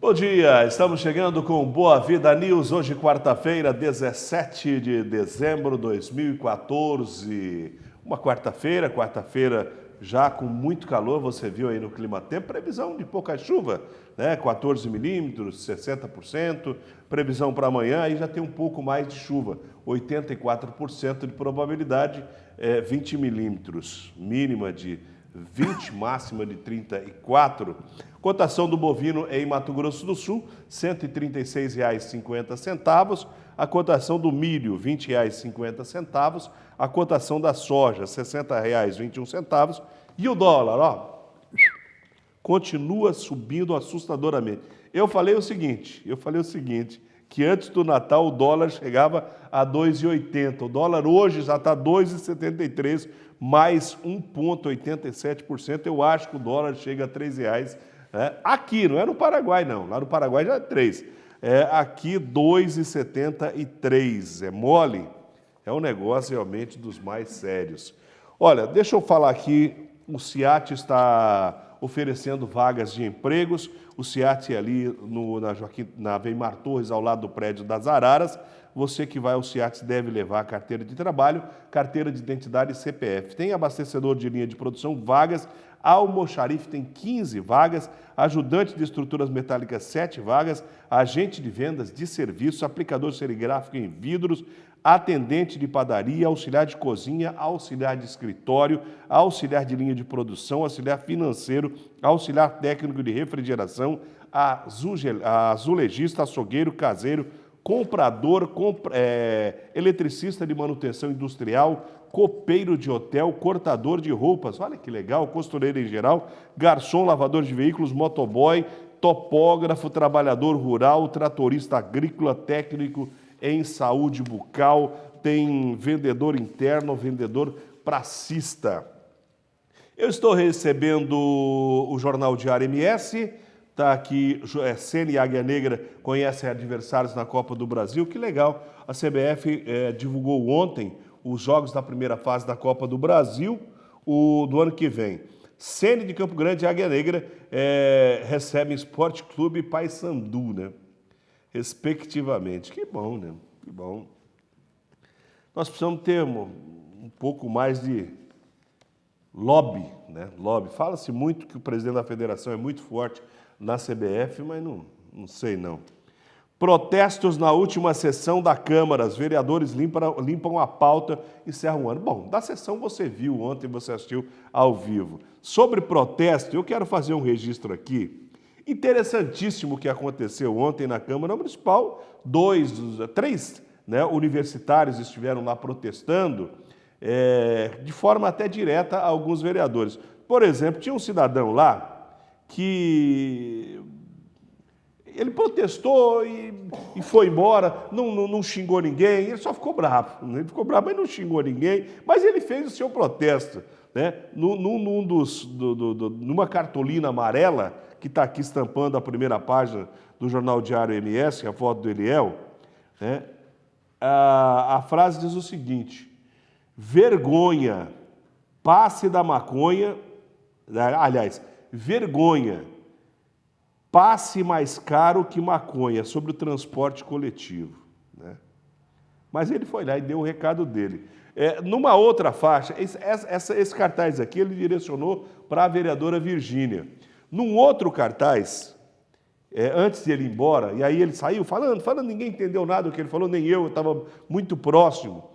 Bom dia, estamos chegando com Boa Vida News, hoje quarta-feira, 17 de dezembro de 2014. Uma quarta-feira já com muito calor, você viu aí no Climatempo, previsão de pouca chuva, né? 14 milímetros, 60%, previsão para amanhã, aí já tem um pouco mais de chuva, 84% de probabilidade, 20 milímetros, mínima de 20, máxima de 34. Cotação do bovino em Mato Grosso do Sul, R$ 136,50. A cotação do milho, R$ 20,50. A cotação da soja, R$ 60,21. E o dólar, ó, continua subindo assustadoramente. Eu falei o seguinte, que antes do Natal o dólar chegava a 2,80. O dólar hoje já está 2,73, mais 1,87%. Eu acho que o dólar chega a R$ 3,00. Aqui, não é no Paraguai, não. Lá no Paraguai já é 3. Aqui, 2,73. É mole? É um negócio realmente dos mais sérios. Olha, deixa eu falar aqui, o SIAT está oferecendo vagas de empregos. O SIAT é ali na Weimar Torres, ao lado do prédio das Araras. Você que vai ao SIAT deve levar a carteira de trabalho, carteira de identidade e CPF. Tem abastecedor de linha de produção, vagas. Almoxarife tem 15 vagas, ajudante de estruturas metálicas 7 vagas, agente de vendas de serviços, aplicador serigráfico em vidros, atendente de padaria, auxiliar de cozinha, auxiliar de escritório, auxiliar de linha de produção, auxiliar financeiro, auxiliar técnico de refrigeração, azulejista, açougueiro, caseiro, comprador, eletricista de manutenção industrial, copeiro de hotel, cortador de roupas, olha que legal, costureiro em geral, garçom, lavador de veículos, motoboy, topógrafo, trabalhador rural, tratorista agrícola, técnico em saúde bucal, tem vendedor interno, vendedor pracista. Eu estou recebendo o Jornal Diário MS, está aqui, Sene e Águia Negra conhecem adversários na Copa do Brasil, que legal. A CBF divulgou ontem os jogos da primeira fase da Copa do Brasil, do ano que vem. Sene de Campo Grande e Águia Negra recebem Esporte Clube e Paysandu, né? Respectivamente. Que bom, né? Que bom. Nós precisamos ter um pouco mais de lobby, né? Lobby. Fala-se muito que o presidente da federação é muito forte na CBF, mas não sei não. Protestos na última sessão da Câmara. Os vereadores limpam a pauta e encerram o ano. Bom, da sessão você viu ontem, você assistiu ao vivo. Sobre protesto, eu quero fazer um registro aqui. Interessantíssimo o que aconteceu ontem na Câmara Municipal. 3 universitários estiveram lá protestando de forma até direta a alguns vereadores. Por exemplo, tinha um cidadão lá que ele protestou e foi embora, não xingou ninguém, ele só ficou bravo. Ele ficou bravo, mas não xingou ninguém, mas ele fez o seu protesto, né? Numa cartolina amarela, que está aqui estampando a primeira página do Jornal Diário MS, a foto do Eliel, né? A frase diz o seguinte: vergonha, passe da maconha, aliás, vergonha, passe mais caro que maconha, sobre o transporte coletivo, né? Mas ele foi lá e deu o recado dele. Numa outra faixa, esse cartaz aqui ele direcionou para a vereadora Virgínia. Num outro cartaz, antes de ele ir embora, e aí ele saiu falando, ninguém entendeu nada do que ele falou, nem eu estava muito próximo.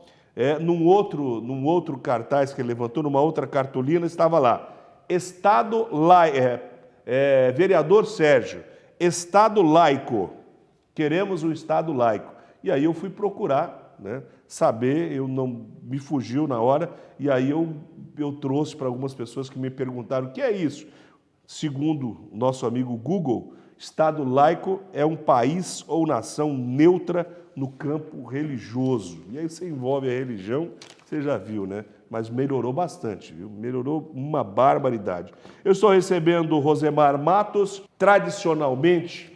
Num outro cartaz que ele levantou, numa outra cartolina, estava lá: vereador Sérgio, Estado laico, queremos um Estado laico. E aí eu fui procurar, né, saber, não me fugiu na hora, e aí eu trouxe para algumas pessoas que me perguntaram o que é isso. Segundo o nosso amigo Google, Estado laico é um país ou nação neutra no campo religioso. E aí você envolve a religião, você já viu, né? Mas melhorou bastante, viu? Melhorou uma barbaridade. Eu estou recebendo o Rosemar Matos, tradicionalmente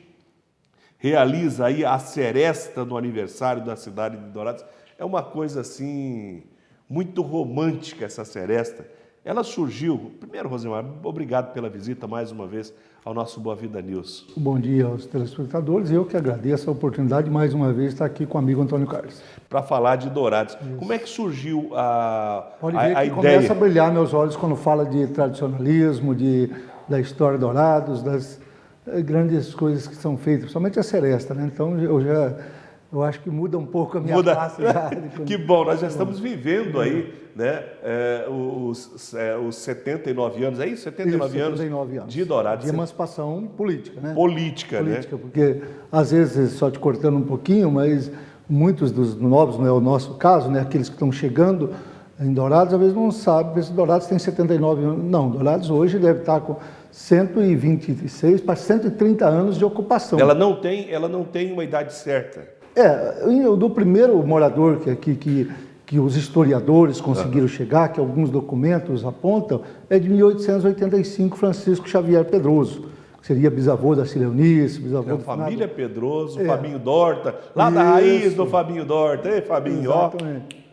realiza aí a seresta no aniversário da cidade de Dourados. É uma coisa assim, muito romântica essa seresta. Ela surgiu, primeiro, Rosemar, obrigado pela visita mais uma vez ao nosso Boa Vida News. Bom dia aos telespectadores. Eu que agradeço a oportunidade de mais uma vez estar aqui com o amigo Antônio Carlos. Para falar de Dourados. Isso. Como é que surgiu Pode ver a que ideia? Começa a brilhar meus olhos quando fala de tradicionalismo, da história de Dourados, das grandes coisas que são feitas, principalmente a Seresta, né? Então eu acho que muda um pouco a minha face já. Que bom, nós já estamos vivendo aí, né, os 79 anos, é isso? 79 anos de Dourados. De emancipação política, né? Política, né? Porque, às vezes, só te cortando um pouquinho, mas muitos dos novos, não é o nosso caso, né? Aqueles que estão chegando em Dourados, às vezes não sabem se Dourados tem 79 anos. Não, Dourados hoje deve estar com 126 para 130 anos de ocupação. Ela não tem uma idade certa. Do primeiro morador que os historiadores conseguiram chegar, que alguns documentos apontam, é de 1885, Francisco Xavier Pedroso, que seria bisavô da Cília Eunice, bisavô da família Pedroso, Fabinho Dorta, lá da raiz do Fabinho Dorta. Ei, Fabinho, exatamente.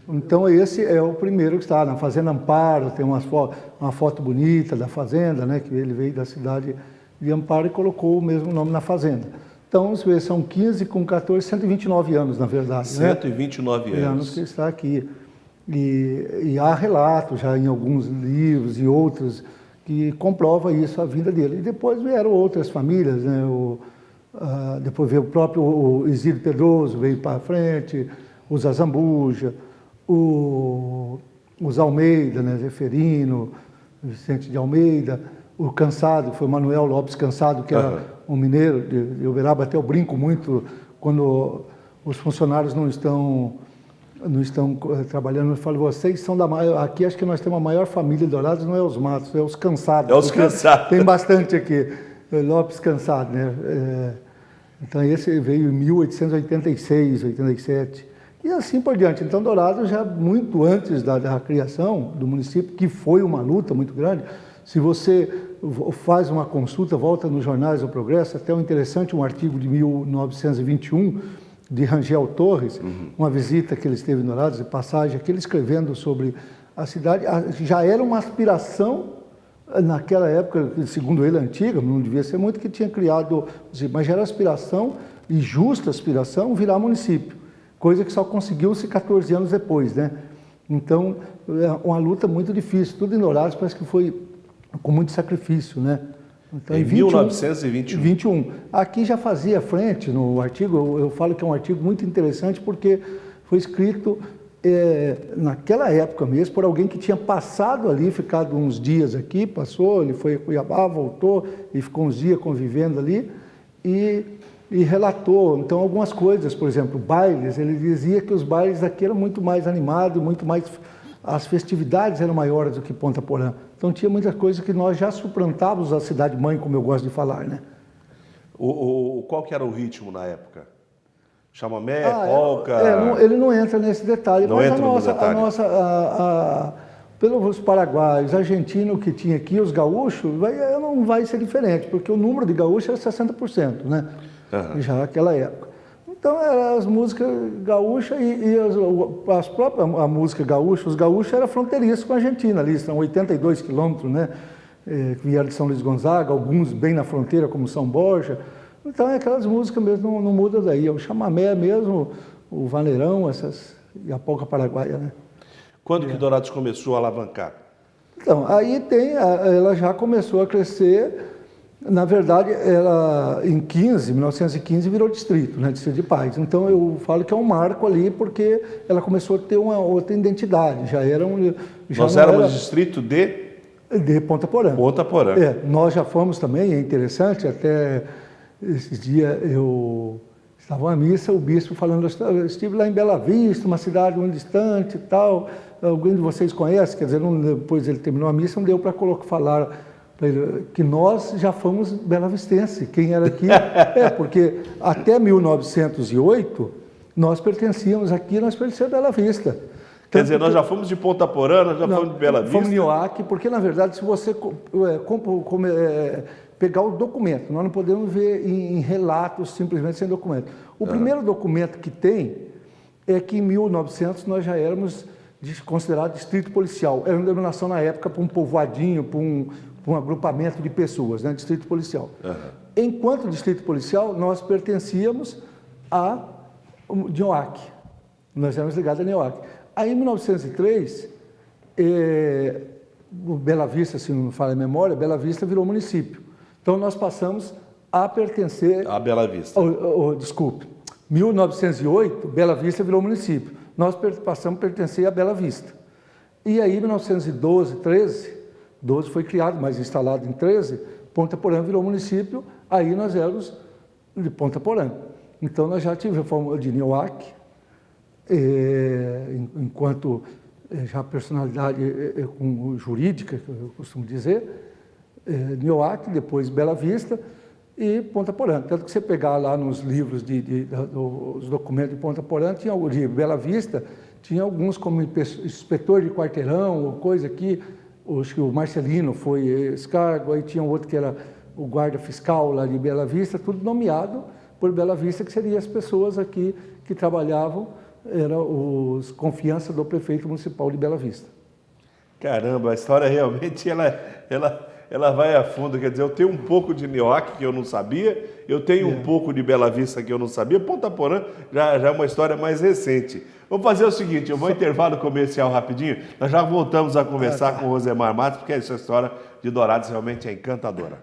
Então esse é o primeiro que está na Fazenda Amparo, tem uma foto bonita da fazenda, né, que ele veio da cidade de Amparo e colocou o mesmo nome na fazenda. Então, são 15 com 14, 129 anos, na verdade. 129 anos que está aqui. E há relatos já em alguns livros e outros que comprova isso, a vinda dele. E depois vieram outras famílias, né? Depois veio o próprio Isidro Pedroso, veio para frente, os Azambuja, os Almeida, né? Zeferino, Vicente de Almeida, o Cansado, que foi Manuel Lopes Cansado, que era um mineiro de Uberaba. Até eu brinco muito quando os funcionários não estão trabalhando. Eu falo, vocês são da maior. Aqui acho que nós temos a maior família de Dourados, não é os Matos, é os Cansados. É os Cansados. Tem bastante aqui. Lopes Cansado, né? Então esse veio em 1886, 87. E assim por diante. Então Dourados, já muito antes da criação do município, que foi uma luta muito grande. Se você faz uma consulta, volta nos jornais do Progresso, até interessante um artigo de 1921, de Rangel Torres, uma visita que ele esteve em Dourados, de passagem, aquele escrevendo sobre a cidade. Já era uma aspiração, naquela época, segundo ele, antiga, não devia ser muito, que tinha criado, mas já era aspiração, e justa aspiração, virar município, coisa que só conseguiu-se 14 anos depois, né? Então, é uma luta muito difícil. Tudo em Dourados parece que foi com muito sacrifício, né? Então, em 1921. Aqui já fazia frente no artigo, eu falo que é um artigo muito interessante porque foi escrito naquela época mesmo por alguém que tinha passado ali, ficado uns dias aqui, passou, ele foi a Cuiabá, voltou e ficou uns dias convivendo ali e relatou, então, algumas coisas, por exemplo, bailes, ele dizia que os bailes aqui eram muito mais animados, muito mais... As festividades eram maiores do que Ponta Porã. Então tinha muitas coisas que nós já suplantávamos a cidade-mãe, como eu gosto de falar, né? Qual que era o ritmo na época? Chamamé, polca? Ele não entra nesse detalhe, não mas entra pelos paraguaios, argentinos que tinha aqui, os gaúchos, não vai ser diferente, porque o número de gaúchos era 60%, né? Já naquela época. Então, eram as músicas gaúchas e as próprias a música gaúcha, os gaúchos eram fronteiriços com a Argentina, ali são 82 quilômetros, né? Que vieram de São Luís Gonzaga, alguns bem na fronteira, como São Borja. Então, aquelas músicas mesmo não mudam daí. O chamamé mesmo, o vaneirão, e a polca paraguaia, né? Quando que Dourados começou a alavancar? Então, aí ela já começou a crescer. Na verdade, ela em 1915 virou distrito, né, Distrito de Paz. Então eu falo que é um marco ali porque ela começou a ter uma outra identidade. Nós éramos distrito de Ponta Porã. Ponta Porã. Nós já fomos também, é interessante, até esses dias eu estava à missa, o bispo falando, eu estive lá em Bela Vista, uma cidade muito distante e tal. Alguém de vocês conhece? Quer dizer, depois ele terminou a missa, não deu para falar que nós já fomos belavistense, quem era aqui, porque até 1908 nós pertencíamos aqui, nós pertencíamos a Bela Vista. Quer dizer, nós já fomos de Ponta Porã, nós já fomos de Bela Vista? Fomos de Oaque, porque na verdade se você pegar o documento, nós não podemos ver em relatos simplesmente sem documento. O primeiro documento que tem é que em 1900 nós já éramos considerado distrito policial, era uma denominação na época para um povoadinho, para um agrupamento de pessoas, né, distrito policial. Enquanto distrito policial, nós pertencíamos a NEOAC. Nós éramos ligados à NEOAC. Aí, em 1903, Bela Vista, se não me falha a memória, Bela Vista virou município. Então, nós passamos a pertencer... A Bela Vista. Desculpe. 1908, Bela Vista virou município. Nós passamos a pertencer a Bela Vista. E aí, em 1912, 13, 12 foi criado, mas instalado em 13, Ponta Porã virou município, aí nós éramos de Ponta Porã. Então, nós já tivemos a forma de NEOAC, enquanto já personalidade jurídica, que eu costumo dizer, NEOAC, depois Bela Vista e Ponta Porã. Tanto que você pegar lá nos livros dos documentos de Ponta Porã, tinha de Bela Vista, tinha alguns como inspetor de quarteirão, ou coisa que, acho que o Marcelino foi esse cargo, aí tinha outro que era o guarda fiscal lá de Bela Vista, tudo nomeado por Bela Vista, que seriam as pessoas aqui que trabalhavam, eram os confiança do prefeito municipal de Bela Vista. Caramba, a história realmente ela vai a fundo, quer dizer, eu tenho um pouco de NEOAC que eu não sabia, eu tenho um pouco de Bela Vista que eu não sabia, Ponta Porã já é uma história mais recente. Vamos fazer o seguinte, eu vou intervalo comercial rapidinho, nós já voltamos a conversar com o Rosemar Matos, porque essa história de Dourados realmente é encantadora.